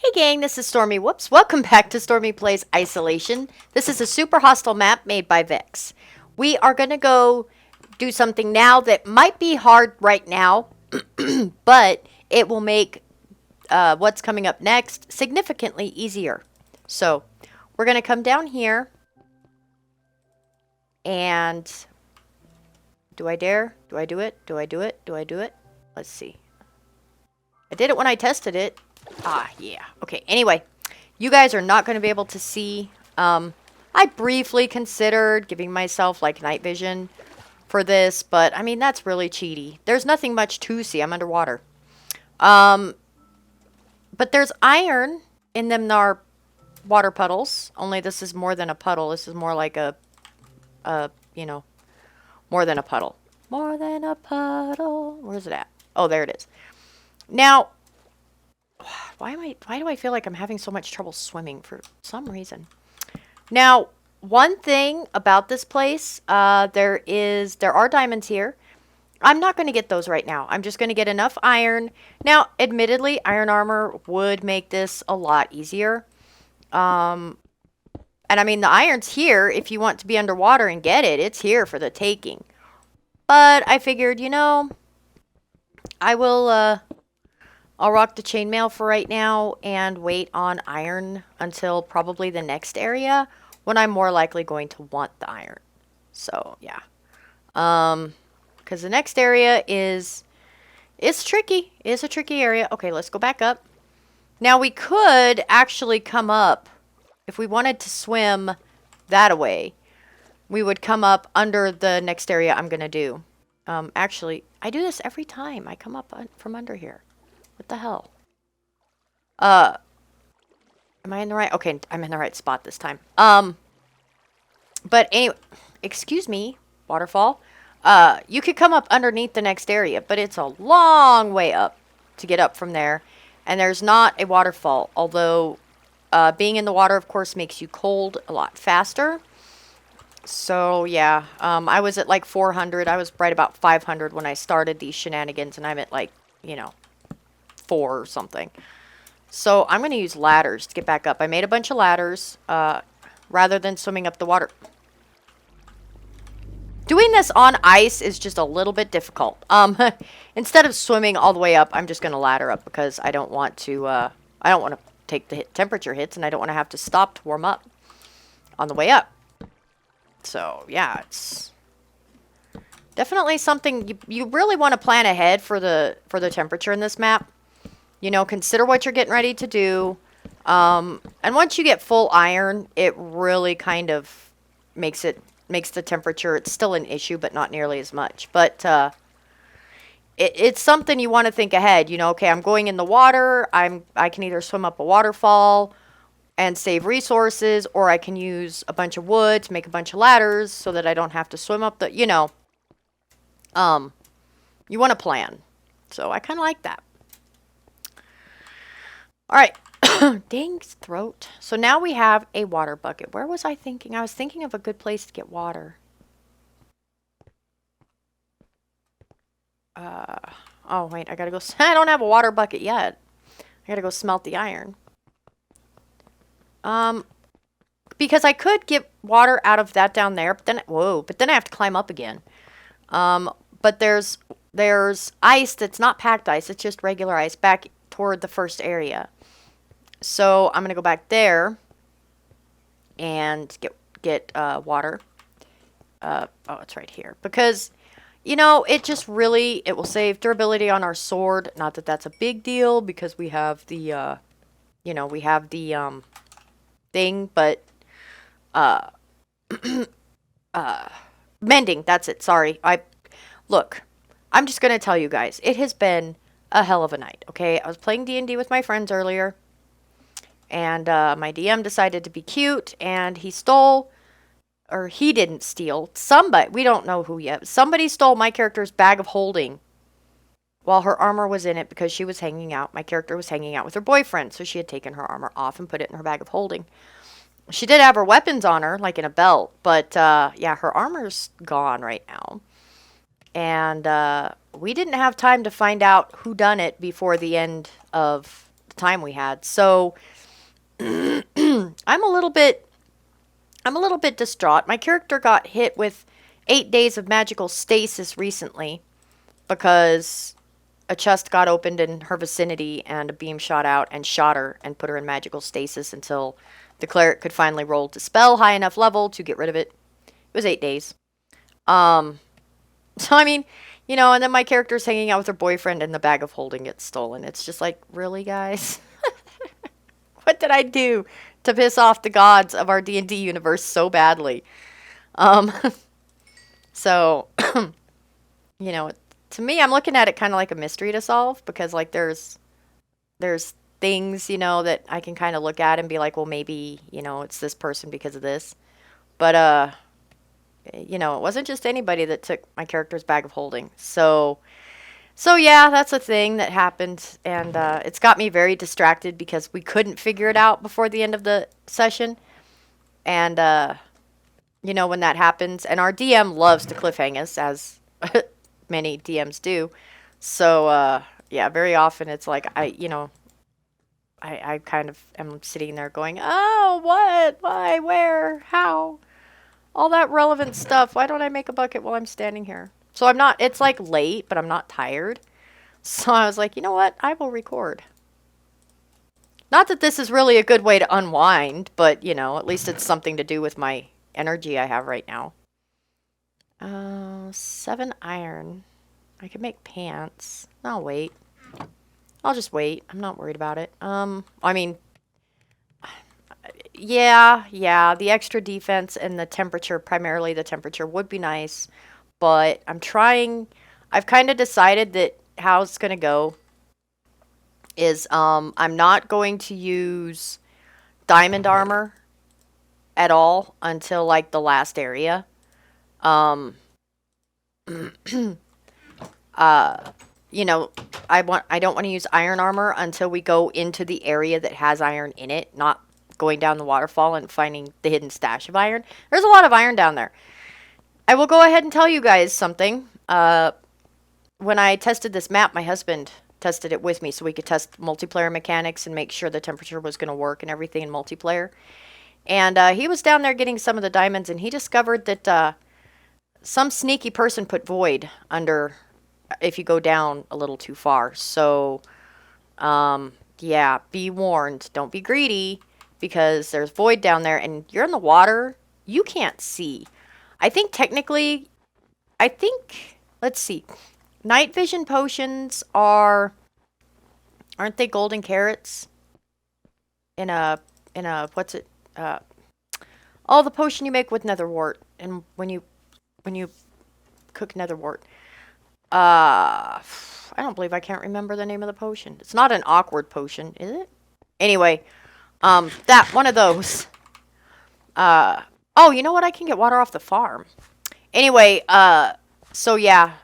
Hey gang, this is Stormy. Whoops. Welcome back to Stormy Plays Isolation. This is a super hostile map made by Vex. We are going to go do something now that might be hard right now, but it will make what's coming up next significantly easier. So, we're going to come down here, and do I dare? Do I do it? Do I do it? Do I do it? Let's see. I did it when I tested it. Ah, yeah. Okay, anyway. You guys are not going to be able to see. I briefly considered giving myself like night vision for this, but I mean, that's really cheaty. There's nothing much to see. I'm underwater. But there's iron in them nar water puddles. Only this is more than a puddle. This is more like you know, more than a puddle. More than a puddle. Where's it at? Oh, there it is. Now, why do I feel like I'm having so much trouble swimming for some reason? Now, one thing about this place, there are diamonds here. I'm not going to get those right now. I'm just going to get enough iron. Now, admittedly, iron armor would make this a lot easier. And I mean, the iron's here if you want to be underwater and get it. It's here for the taking. But I figured, you know, I'll rock the chainmail for right now and wait on iron until probably the next area when I'm more likely going to want the iron. So, yeah. Because the next area is tricky. It's a tricky area. Okay, let's go back up. Now, we could actually come up, if we wanted to swim that way, we would come up under the next area I'm going to do. Actually, I do this every time I come up from under here. What the hell? Am I in the right? Okay, I'm in the right spot this time. But anyway, excuse me, waterfall. You could come up underneath the next area, but it's a long way up to get up from there. And there's not a waterfall, although being in the water, of course, makes you cold a lot faster. So, yeah, I was at like 400. I was right about 500 when I started these shenanigans, and I'm at like, you know, 4 or something. So I'm going to use ladders to get back up. I made a bunch of ladders rather than swimming up the water. Doing this on ice is just a little bit difficult. Instead of swimming all the way up, I'm just going to ladder up because I don't want to take the temperature hits, and I don't want to have to stop to warm up on the way up. So, yeah, it's definitely something you really want to plan ahead for the temperature in this map. You know, consider what you're getting ready to do. And once you get full iron, it really kind of makes the temperature, it's still an issue, but not nearly as much. But it's something you want to think ahead. You know, okay, I'm going in the water. I can either swim up a waterfall and save resources, or I can use a bunch of wood to make a bunch of ladders so that I don't have to swim up the, you know. You want to plan. So I kind of like that. All right. Dang throat. So now we have a water bucket. Where was I thinking? I was thinking of a good place to get water. Oh, wait. I gotta go. I don't have a water bucket yet. I gotta go smelt the iron. Because I could get water out of that down there, but then, whoa, but then I have to climb up again. But there's ice that's not packed ice. It's just regular ice back toward the first area. So I'm going to go back there and get water. Oh, it's right here. Because, you know, it will save durability on our sword. Not that that's a big deal because we have the, thing, but, mending, that's it. Sorry. Look, I'm just going to tell you guys, it has been a hell of a night, okay? I was playing D&D with my friends earlier. And my DM decided to be cute, and he stole, or he didn't steal, somebody, we don't know who yet, somebody stole my character's bag of holding while her armor was in it because she was hanging out. My character was hanging out with her boyfriend, so she had taken her armor off and put it in her bag of holding. She did have her weapons on her, like in a belt, but yeah, her armor's gone right now. And we didn't have time to find out who done it before the end of time we had. So I'm a little bit distraught. My character got hit with 8 days of magical stasis recently because a chest got opened in her vicinity and a beam shot out and shot her and put her in magical stasis until the cleric could finally roll Dispel high enough level to get rid of it. It was 8 days. So I mean, you know, and then my character's hanging out with her boyfriend and the bag of holding gets stolen. It's just like, really, guys? What did I do to piss off the gods of our D&D universe so badly? So, you know, to me, I'm looking at it kind of like a mystery to solve because, like, there's things, you know, that I can kind of look at and be like, well, maybe, you know, it's this person because of this. But, you know, it wasn't just anybody that took my character's bag of holding. So yeah, that's a thing that happened, and it's got me very distracted because we couldn't figure it out before the end of the session. And, you know, when that happens, and our DM loves to cliffhang us, as many DMs do. So, yeah, very often it's like, I kind of am sitting there going, oh, what, why, where, how? All that relevant stuff. Why don't I make a bucket while I'm standing here? So I'm not, it's like late, but I'm not tired. So I was like, you know what? I will record. Not that this is really a good way to unwind, but, you know, at least it's something to do with my energy I have right now. 7 iron. I could make pants. I'll wait. I'll just wait. I'm not worried about it. I mean, yeah, the extra defense and the temperature, primarily the temperature, would be nice. But I've kind of decided that how it's going to go is I'm not going to use diamond armor at all until, like, the last area. You know, I don't want to use iron armor until we go into the area that has iron in it, not going down the waterfall and finding the hidden stash of iron. There's a lot of iron down there. I will go ahead and tell you guys something. When I tested this map, my husband tested it with me so we could test multiplayer mechanics and make sure the temperature was going to work and everything in multiplayer. And he was down there getting some of the diamonds, and he discovered that some sneaky person put void under if you go down a little too far. So, yeah, be warned. Don't be greedy because there's void down there, and you're in the water. You can't see. I think technically, let's see. Night vision potions aren't they golden carrots? In a, what's it? Oh, the potion you make with netherwort, and when you cook netherwort. I don't believe I can't remember the name of the potion. It's not an awkward potion, is it? Anyway, that one of those. Oh, you know what? I can get water off the farm. Anyway, so yeah,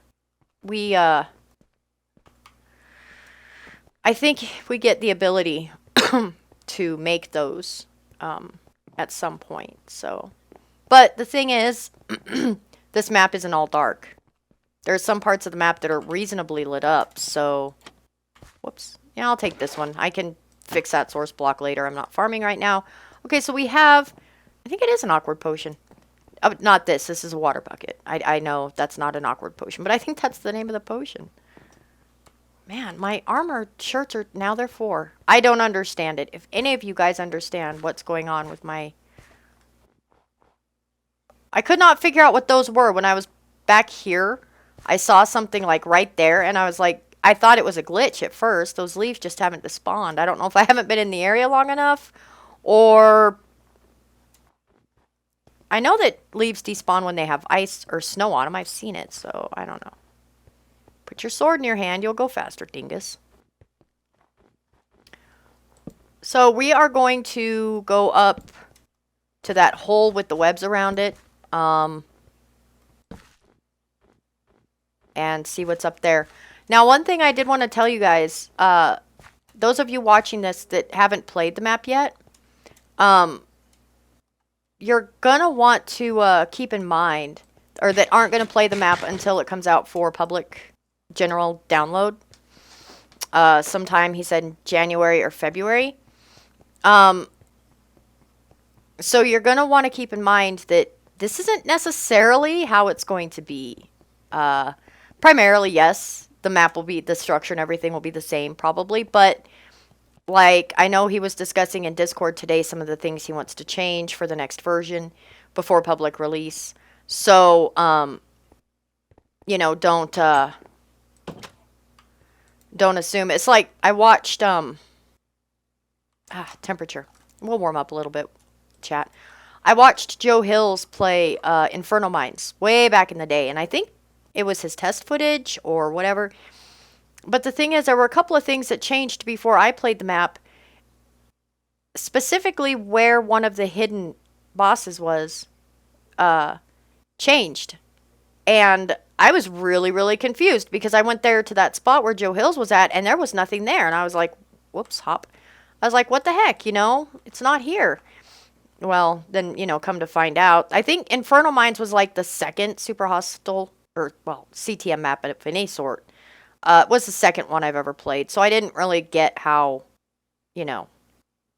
I think we get the ability to make those at some point. So, but the thing is, this map isn't all dark. There's some parts of the map that are reasonably lit up. So, whoops. Yeah, I'll take this one. I can fix that source block later. I'm not farming right now. Okay, so we have, I think it is an awkward potion. Not this. This is a water bucket. I know that's not an awkward potion, but I think that's the name of the potion. Man, my armor shirts are now they're 4. I don't understand it. If any of you guys understand what's going on with my... I could not figure out what those were when I was back here. I saw something like right there, and I was like, I thought it was a glitch at first. Those leaves just haven't despawned. I don't know if I haven't been in the area long enough, or... I know that leaves despawn when they have ice or snow on them. I've seen it, so I don't know. Put your sword in your hand. You'll go faster, dingus. So we are going to go up to that hole with the webs around it. And see what's up there. Now, one thing I did want to tell you guys, those of you watching this that haven't played the map yet, you're going to want to keep in mind, or that aren't going to play the map until it comes out for public general download. sometime, he said, in January or February. So you're going to want to keep in mind that this isn't necessarily how it's going to be. Primarily, yes, the map will be, the structure and everything will be the same probably, but like I know he was discussing in Discord today some of the things he wants to change for the next version before public release. So, you know, don't assume. It's like I watched temperature. We'll warm up a little bit, chat. I watched Joe Hills play Inferno Mines way back in the day, and I think it was his test footage or whatever. But the thing is, there were a couple of things that changed before I played the map. Specifically where one of the hidden bosses was changed. And I was really, really confused because I went there to that spot where Joe Hills was at and there was nothing there. And I was like, whoops, hop. I was like, what the heck, you know? It's not here. Well, then, you know, come to find out. I think Infernal Mines was like the second super hostile, or, well, CTM map of any sort. It was the second one I've ever played. So I didn't really get how, you know,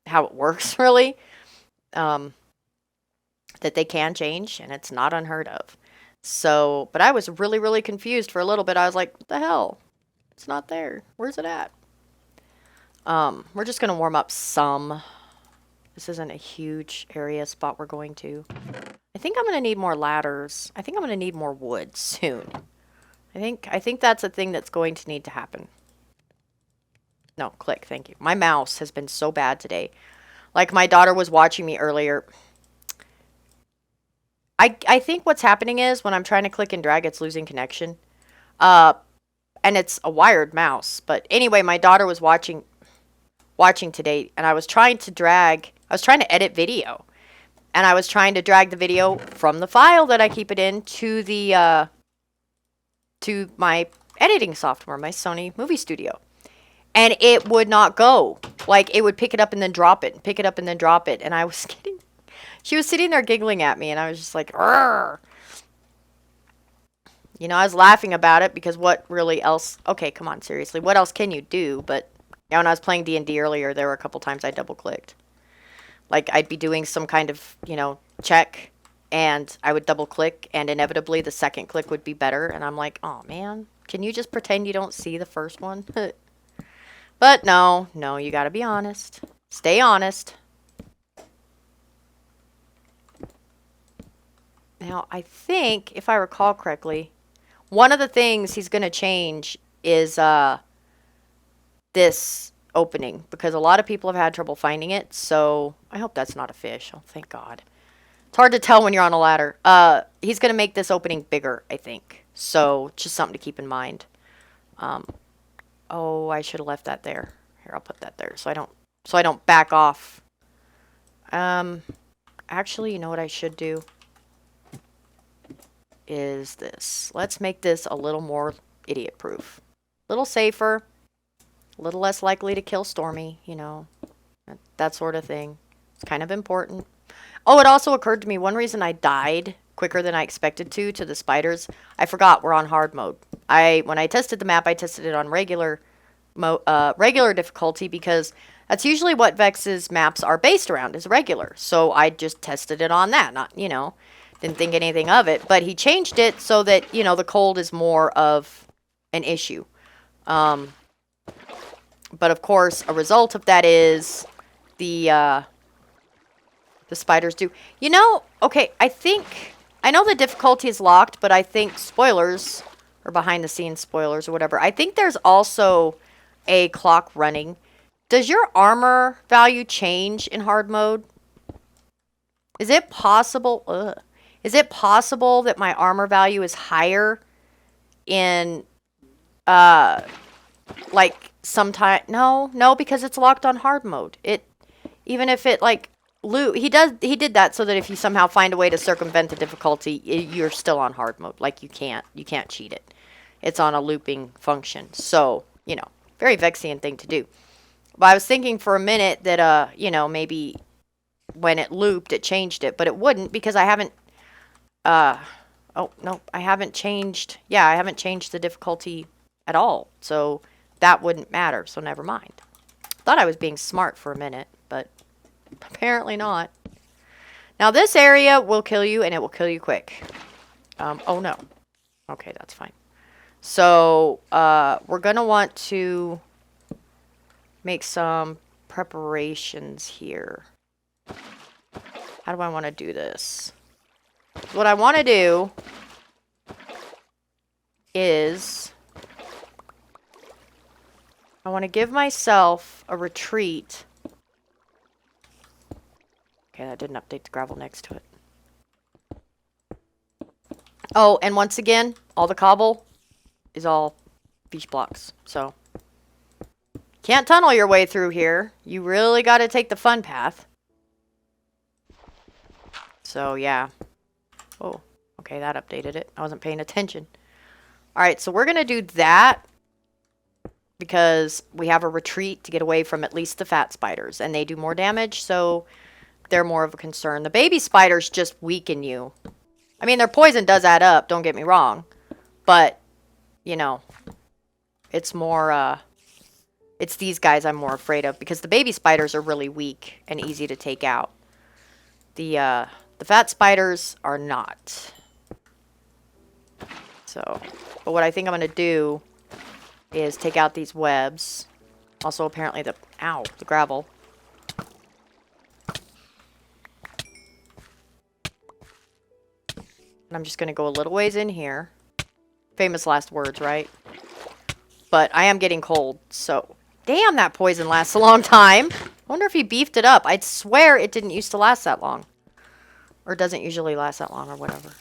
how it works, really. That they can change, and it's not unheard of. So, but I was really, really confused for a little bit. I was like, what the hell? It's not there. Where's it at? We're just going to warm up some. This isn't a huge area spot we're going to. I think I'm going to need more ladders. I think I'm going to need more wood soon. I think that's a thing that's going to need to happen. No, click, thank you. My mouse has been so bad today. Like, my daughter was watching me earlier. I think what's happening is when I'm trying to click and drag, it's losing connection. And it's a wired mouse. But anyway, my daughter was watching today, and I was trying to edit video. And I was trying to drag the video from the file that I keep it in to the to my editing software, my Sony Movie Studio. And it would not go. Like, it would pick it up and then drop it, and pick it up and then drop it. And I was kidding. She was sitting there giggling at me, and I was just like, "Arr!" You know, I was laughing about it because what really else? Okay, come on, seriously. What else can you do? But you know, when I was playing D&D earlier, there were a couple times I double-clicked. Like, I'd be doing some kind of, you know, check, and I would double-click, and inevitably the second click would be better. And I'm like, oh, man, can you just pretend you don't see the first one? But no, you gotta be honest. Stay honest. Now, I think, if I recall correctly, one of the things he's going to change is this opening, because a lot of people have had trouble finding it, so I hope that's not a fish. Oh, thank God. It's hard to tell when you're on a ladder. He's going to make this opening bigger, I think. So, just something to keep in mind. Oh, I should have left that there. Here, I'll put that there so I don't back off. Actually, you know what I should do? Is this. Let's make this a little more idiot-proof. A little safer. A little less likely to kill Stormy, you know. That sort of thing. It's kind of important. Oh, it also occurred to me, one reason I died quicker than I expected to the spiders, I forgot we're on hard mode. When I tested the map, I tested it on regular difficulty because that's usually what Vex's maps are based around, is regular. So I just tested it on that, not, you know, didn't think anything of it. But he changed it so that, you know, the cold is more of an issue. But of course, a result of that is the spiders do. You know, okay, I know the difficulty is locked, but I think spoilers, or behind the scenes spoilers or whatever, I think there's also a clock running. Does your armor value change in hard mode? Is it possible? Is it possible that my armor value is higher in, like, sometime? No, because it's locked on hard mode. Even if it, like, he did that so that if you somehow find a way to circumvent the difficulty, you're still on hard mode. Like, you can't cheat it. It's on a looping function. So, you know, very Vexian thing to do. But I was thinking for a minute that, you know, maybe when it looped, it changed it. But it wouldn't, because I haven't, oh, no, I haven't changed, I haven't changed the difficulty at all. So that wouldn't matter, so never mind. Thought I was being smart for a minute, but apparently not. Now this area will kill you, and it will kill you quick. Oh no. Okay, that's fine. So, we're gonna want to make some preparations here. How do I want to do this? What I want to do is I want to give myself a retreat. Okay, that didn't update the gravel next to it. Oh, and once again, all the cobble is all beach blocks. So, can't tunnel your way through here. You really got to take the fun path. So, yeah. Oh, okay, that updated it. I wasn't paying attention. Alright, so we're going to do that because we have a retreat to get away from at least the fat spiders. And they do more damage, so they're more of a concern. The baby spiders just weaken you. I mean, their poison does add up, don't get me wrong. But, you know, it's more, it's these guys I'm more afraid of because the baby spiders are really weak and easy to take out. The fat spiders are not. So, but what I think I'm going to do is take out these webs. Also, apparently the gravel. And I'm just going to go a little ways in here. Famous last words, right? But I am getting cold, so... Damn, that poison lasts a long time. I wonder if he beefed it up. I'd swear it didn't used to last that long. Or doesn't usually last that long, or whatever.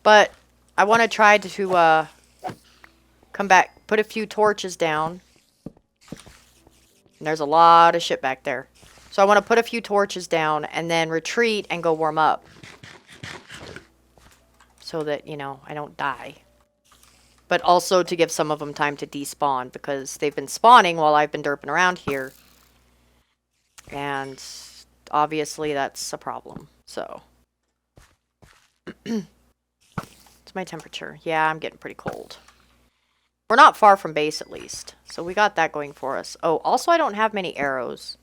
But I want to try to come back, put a few torches down. And there's a lot of shit back there. So I want to put a few torches down and then retreat and go warm up. So that, you know, I don't die. But also to give some of them time to despawn because they've been spawning while I've been derping around here. And obviously that's a problem. So. What's my temperature? Yeah, I'm getting pretty cold. We're not far from base at least. So we got that going for us. Oh, also I don't have many arrows.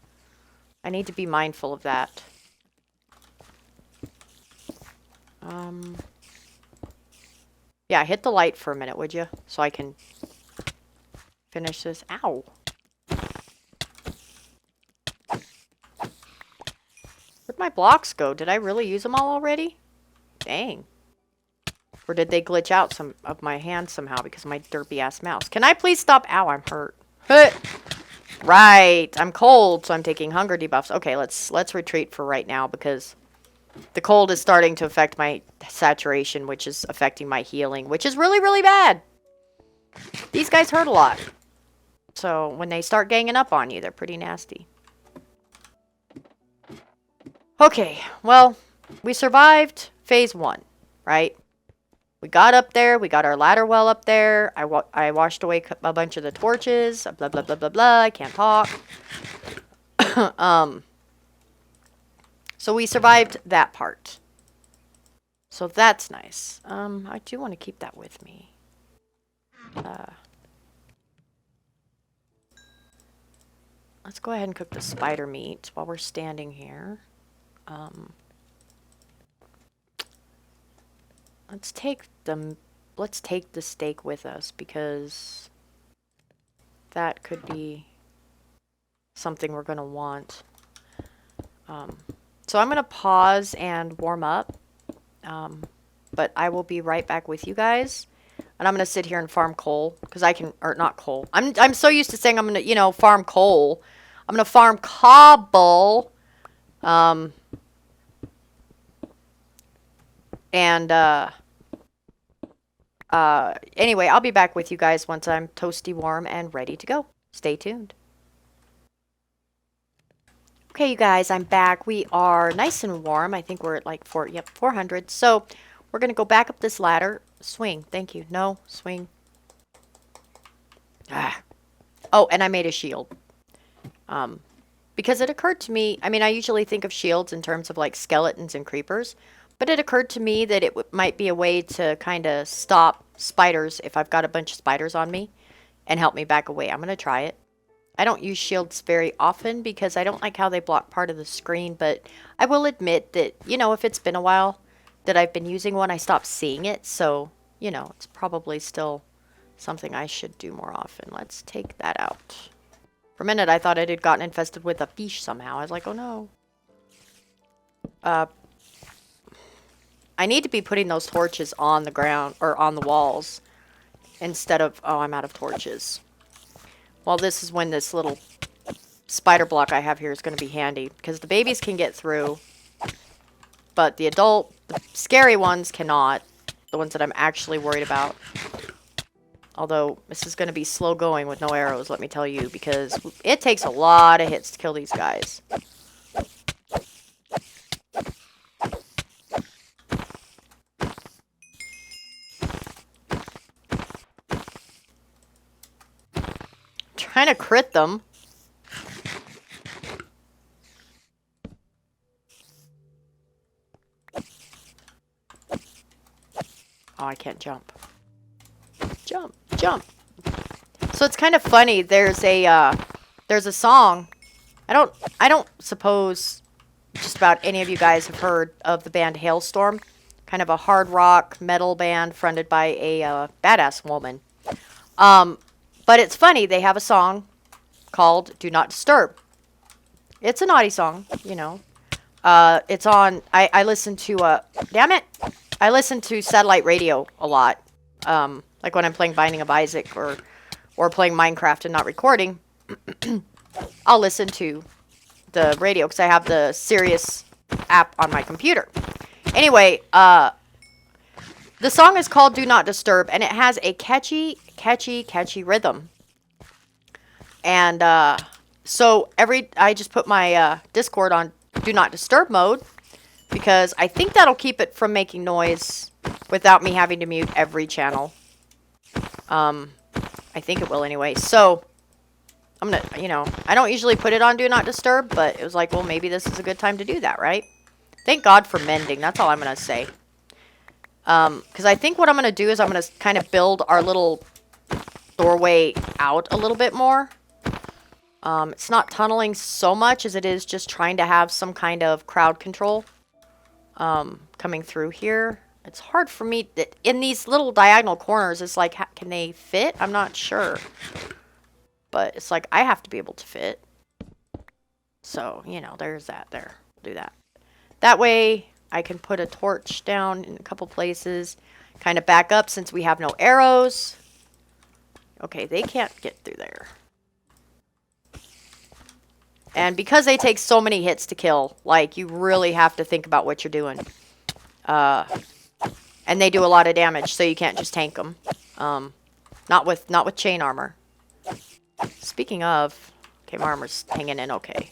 I need to be mindful of that. Yeah, hit the light for a minute, would you? So I can finish this. Ow. Where'd my blocks go? Did I really use them all already? Dang. Or did they glitch out some of my hands somehow because of my derpy ass mouse? Can I please stop? Ow, I'm hurt. Right. I'm cold, so I'm taking hunger debuffs. Okay, let's retreat for right now because the cold is starting to affect my saturation, which is affecting my healing, which is really, really bad. These guys hurt a lot. So when they start ganging up on you, they're pretty nasty. Okay, well, we survived phase 1, right? We got up there. We got our ladder well up there. I washed away a bunch of the torches. Blah, blah, blah, blah, blah. I can't talk. So we survived that part. So that's nice. I do want to keep that with me. Let's go ahead and cook the spider meat while we're standing here. Let's take the steak with us because that could be something we're going to want. So I'm going to pause and warm up. But I will be right back with you guys. And I'm going to sit here and farm coal because I can, or not coal. I'm so used to saying I'm going to, you know, farm coal. I'm going to farm cobble. Anyway, I'll be back with you guys once I'm toasty warm and ready to go. Stay tuned. Okay, you guys, I'm back. We are nice and warm. I think we're at like 400. So we're going to go back up this ladder. Swing. Thank you. No, swing. Oh, and I made a shield. Because it occurred to me, I mean, I usually think of shields in terms of like skeletons and creepers. But it occurred to me that it might be a way to kind of stop spiders if I've got a bunch of spiders on me and help me back away. I'm going to try it. I don't use shields very often because I don't like how they block part of the screen, but I will admit that, you know, if it's been a while that I've been using one, I stopped seeing it. So, you know, it's probably still something I should do more often. Let's take that out. For a minute, I thought it had gotten infested with a fish somehow. I was like, oh no. I need to be putting those torches on the ground or on the walls instead of, oh, I'm out of torches. Well, this is when this little spider block I have here is going to be handy because the babies can get through, but the scary ones cannot. The ones that I'm actually worried about. Although, this is going to be slow going with no arrows, let me tell you, because it takes a lot of hits to kill these guys. Trying to crit them. Oh, I can't jump. Jump, jump. So it's kind of funny. There's a song. I don't suppose just about any of you guys have heard of the band Hailstorm. Kind of a hard rock metal band fronted by a badass woman. But it's funny. They have a song called "Do Not Disturb." It's a naughty song, you know. It's on. I listen to damn it. I listen to satellite radio a lot. Like when I'm playing Binding of Isaac or playing Minecraft and not recording, I'll listen to the radio because I have the Sirius app on my computer. Anyway, the song is called "Do Not Disturb" and it has a catchy rhythm. And so I just put my Discord on "Do Not Disturb" mode because I think that'll keep it from making noise without me having to mute every channel. I think it will anyway. So, I'm gonna, you know, I don't usually put it on Do Not Disturb, but it was like, well, maybe this is a good time to do that, right? Thank God for mending. That's all I'm gonna say. Because I think what I'm gonna do is I'm gonna kind of build our little doorway out a little bit more. It's not tunneling so much as it is just trying to have some kind of crowd control coming through here. It's hard for me in these little diagonal corners. It's like, can they fit? I'm not sure. But it's like, I have to be able to fit. So, you know, there's that there. We'll do that. That way, I can put a torch down in a couple places. Kind of back up since we have no arrows. Okay, they can't get through there. And because they take so many hits to kill, like, you really have to think about what you're doing. And they do a lot of damage, so you can't just tank them. Not with chain armor. Speaking of, okay, my armor's hanging in okay.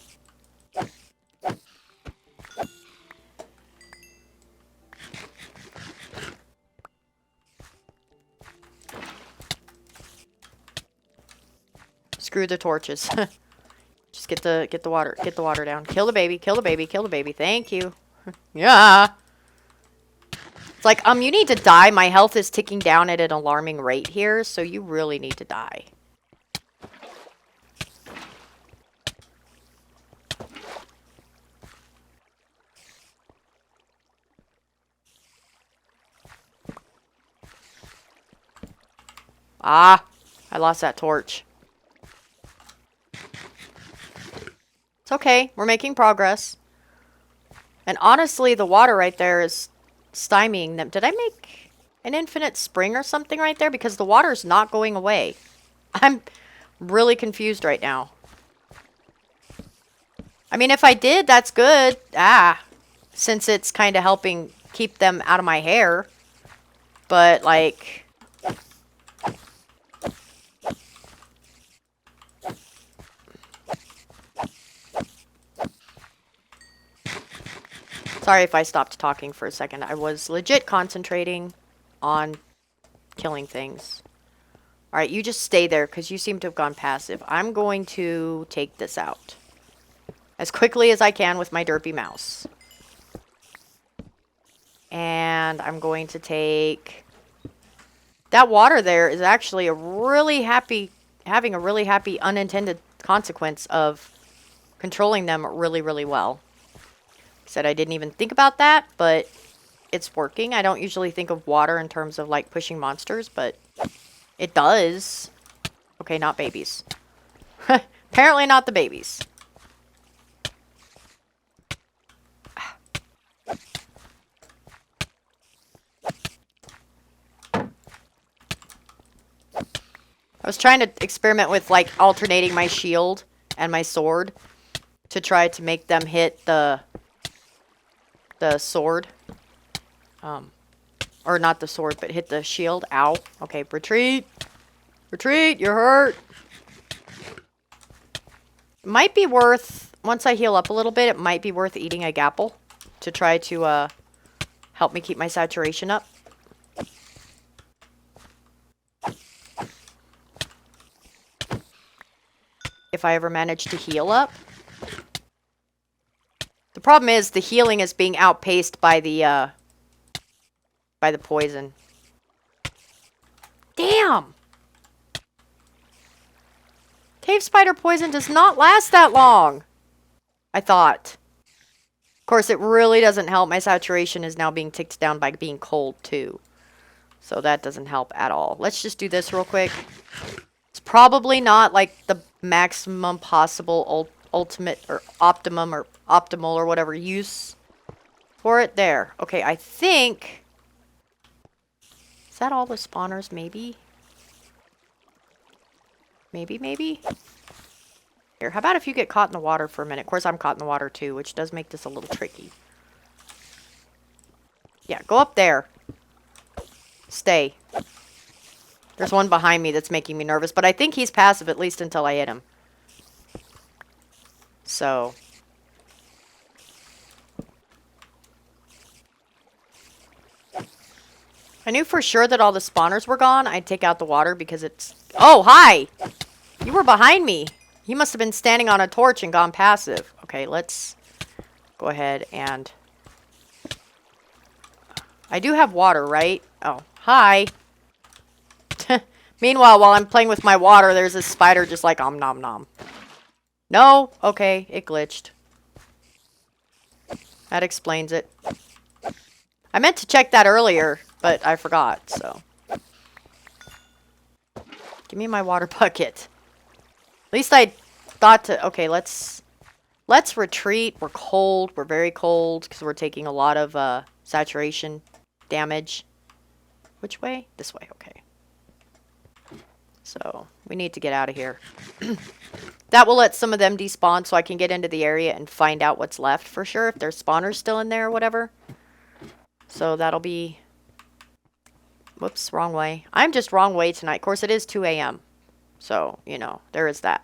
Screw the torches. Just get the water down. Kill the baby, kill the baby, kill the baby. Thank you. Yeah. It's like, you need to die. My health is ticking down at an alarming rate here, so you really need to die. Ah, I lost that torch. It's okay. We're making progress. And honestly, the water right there is stymieing them. Did I make an infinite spring or something right there? Because the water's not going away. I'm really confused right now. I mean, if I did, that's good. Since it's kind of helping keep them out of my hair. But, like... Sorry if I stopped talking for a second. I was legit concentrating on killing things. Alright, you just stay there because you seem to have gone passive. I'm going to take this out as quickly as I can with my derpy mouse. And I'm going to take... That water there is actually a really happy... having a really happy unintended consequence of controlling them really, really well. Said I didn't even think about that, but it's working. I don't usually think of water in terms of like pushing monsters, but it does. Okay, not babies. Apparently not the babies. I was trying to experiment with like alternating my shield and my sword to try to make them hit the sword. Or not the sword, but hit the shield. Ow. Okay, retreat. Retreat, you're hurt. Might be worth, once I heal up a little bit, it might be worth eating a gapple to try to help me keep my saturation up. If I ever manage to heal up. The problem is the healing is being outpaced by the poison. Damn! Cave spider poison does not last that long. I thought. Of course, it really doesn't help. My saturation is now being ticked down by being cold, too. So that doesn't help at all. Let's just do this real quick. It's probably not, like, the maximum possible ultimate or optimum or optimal or whatever use for it. There. Okay, I think... Is that all the spawners? Maybe? Maybe? Here, how about if you get caught in the water for a minute? Of course, I'm caught in the water too, which does make this a little tricky. Yeah, go up there. Stay. There's one behind me that's making me nervous, but I think he's passive at least until I hit him. So... I knew for sure that all the spawners were gone. I'd take out the water because it's... Oh, hi! You were behind me. He must have been standing on a torch and gone passive. Okay, let's go ahead and... I do have water, right? Oh, hi. Meanwhile, while I'm playing with my water, there's this spider just like, om nom nom. No? Okay, it glitched. That explains it. I meant to check that earlier, but I forgot, so. Give me my water bucket. At least I thought to... Okay, let's retreat. We're cold. We're very cold because we're taking a lot of saturation damage. Which way? This way, okay. So, we need to get out of here. That will let some of them despawn so I can get into the area and find out what's left for sure. If there's spawners still in there or whatever. So, that'll be... Whoops, wrong way. I'm just wrong way tonight. Of course, it is 2 a.m. So, you know, there is that.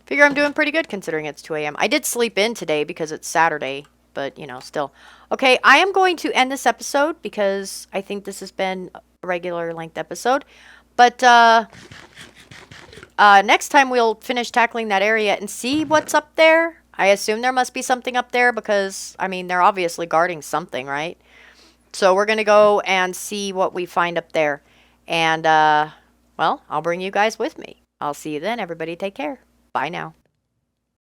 Figure I'm doing pretty good considering it's 2 a.m. I did sleep in today because it's Saturday. But, you know, still. Okay, I am going to end this episode because I think this has been a regular length episode. But, next time we'll finish tackling that area and see what's up there. I assume there must be something up there because, I mean, they're obviously guarding something, right? So we're going to go and see what we find up there. And, well, I'll bring you guys with me. I'll see you then. Everybody take care. Bye now.